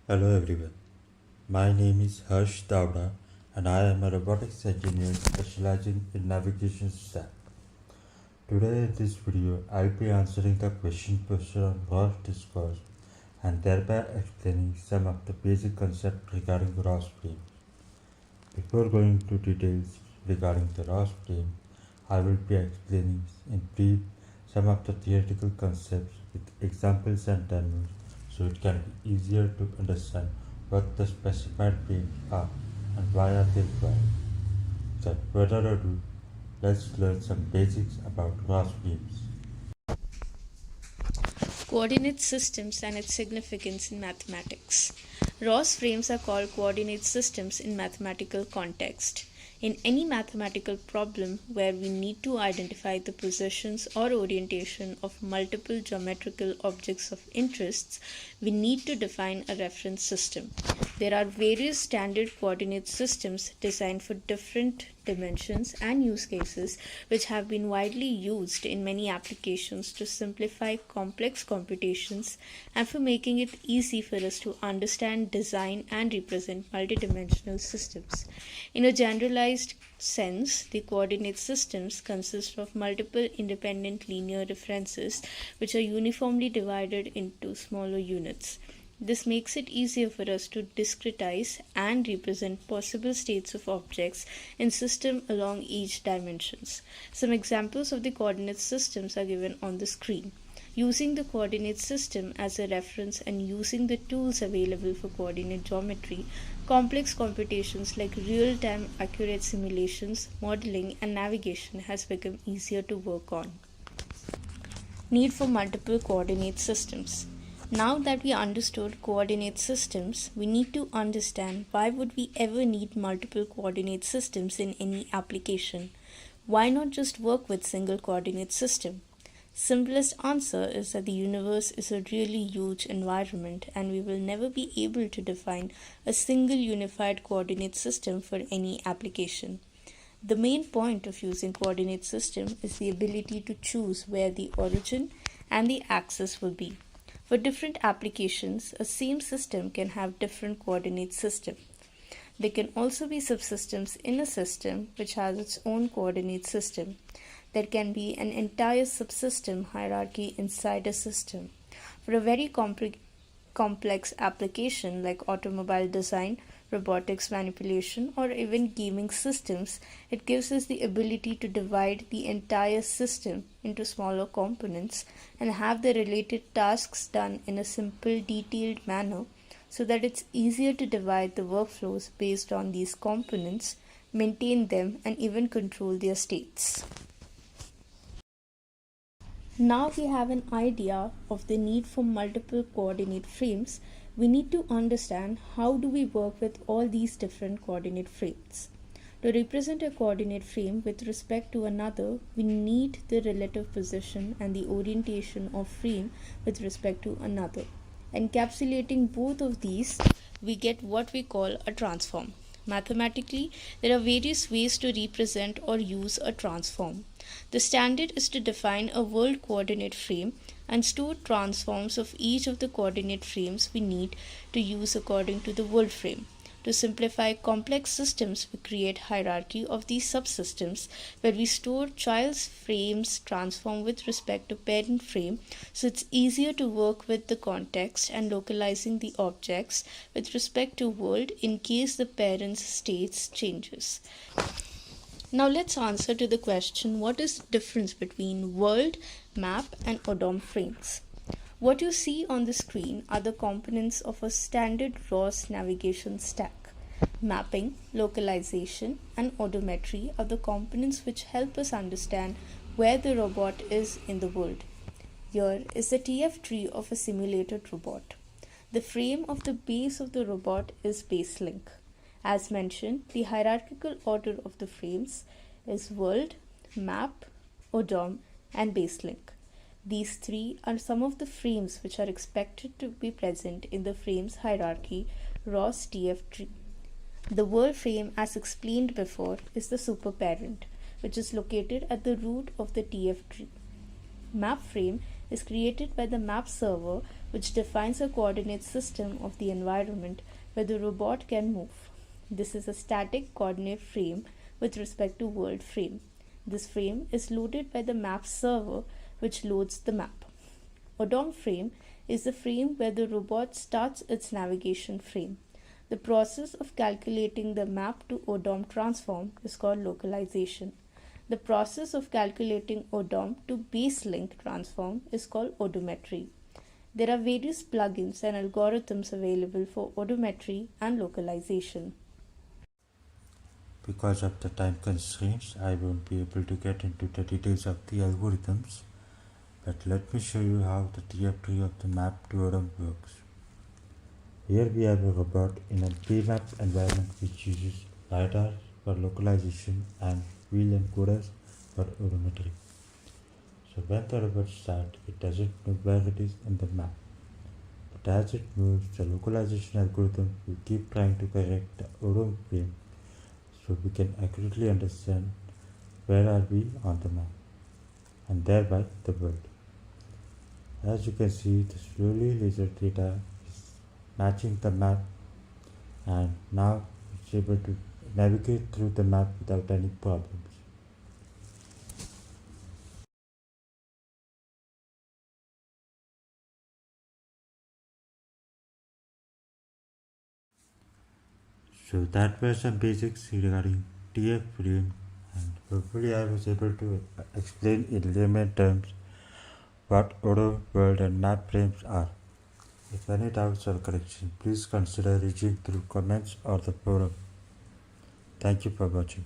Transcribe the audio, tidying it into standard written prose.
Hello everyone, my name is Harsh Davda and I am a robotics engineer specializing in navigation stack. Today in this video, I'll be answering the question posted on ROS Discourse and thereby explaining some of the basic concepts regarding ROS frames. Before going into details regarding the ROS frame, I will be explaining in brief some of the theoretical concepts with examples and demos so it can be easier to understand what the specified frames are and why are they required. Without further ado, let's learn some basics about ROS frames. Coordinate systems and its significance in mathematics. ROS frames are called coordinate systems in mathematical context. In any mathematical problem where we need to identify the positions or orientation of multiple geometrical objects of interest, we need to define a reference system. There are various standard coordinate systems designed for different dimensions and use cases which have been widely used in many applications to simplify complex computations and for making it easy for us to understand, design, and represent multidimensional systems. In a generalized sense, the coordinate systems consist of multiple independent linear references which are uniformly divided into smaller units. This makes it easier for us to discretize and represent possible states of objects in system along each dimensions. Some examples of the coordinate systems are given on the screen. Using the coordinate system as a reference and using the tools available for coordinate geometry, complex computations like real-time accurate simulations, modeling, and navigation has become easier to work on. Need for multiple coordinate systems. Now that we understood coordinate systems, we need to understand why would we ever need multiple coordinate systems in any application? Why not just work with single coordinate system? Simplest answer is that the universe is a really huge environment and we will never be able to define a single unified coordinate system for any application. The main point of using coordinate system is the ability to choose where the origin and the axis will be. For different applications, a same system can have different coordinate systems. There can also be subsystems in a system which has its own coordinate system. There can be an entire subsystem hierarchy inside a system. For a very complex application like automobile design, robotics manipulation, or even gaming systems, it gives us the ability to divide the entire system into smaller components and have the related tasks done in a simple, detailed manner so that it's easier to divide the workflows based on these components, maintain them, and even control their states. Now we have an idea of the need for multiple coordinate frames. We need to understand how do we work with all these different coordinate frames. To represent a coordinate frame with respect to another, we need the relative position and the orientation of frame with respect to another. Encapsulating both of these, we get what we call a transform. Mathematically, there are various ways to represent or use a transform. The standard is to define a world coordinate frame and store transforms of each of the coordinate frames we need to use according to the world frame. To simplify complex systems, we create hierarchy of these subsystems where we store child's frames transform with respect to parent frame, so it's easier to work with the context and localizing the objects with respect to world in case the parent's states changes. Now let's answer to the question, what is the difference between world, map, and odom frames? What you see on the screen are the components of a standard ROS navigation stack. Mapping, localization, and odometry are the components which help us understand where the robot is in the world. Here is the TF tree of a simulated robot. The frame of the base of the robot is base link. As mentioned, the hierarchical order of the frames is world, map, odom, and base link. These three are some of the frames which are expected to be present in the frames hierarchy ROS TF tree. The world frame, as explained before, is the superparent, which is located at the root of the TF tree. Map frame is created by the map server which defines a coordinate system of the environment where the robot can move. This is a static coordinate frame with respect to world frame. This frame is loaded by the map server, which loads the map. Odom frame is the frame where the robot starts its navigation frame. The process of calculating the map to odom transform is called localization. The process of calculating odom to base link transform is called odometry. There are various plugins and algorithms available for odometry and localization. Because of the time constraints, I won't be able to get into the details of the algorithms, but let me show you how the trajectory of the map to odom works. Here we have a robot in a B-map environment which uses LiDAR for localization and wheel encoders for odometry. So when the robot starts, it doesn't know where it is in the map. But as it moves, the localization algorithm will keep trying to correct the odom frame so we can accurately understand where are we on the map and thereby the world. As you can see, the slowly laser data is matching the map, and now it's able to navigate through the map without any problems. So that were some basics regarding TF frame, and hopefully I was able to explain in layman terms what odom, world and map frames are. If any doubts or correction, please consider reaching through comments or the forum. Thank you for watching.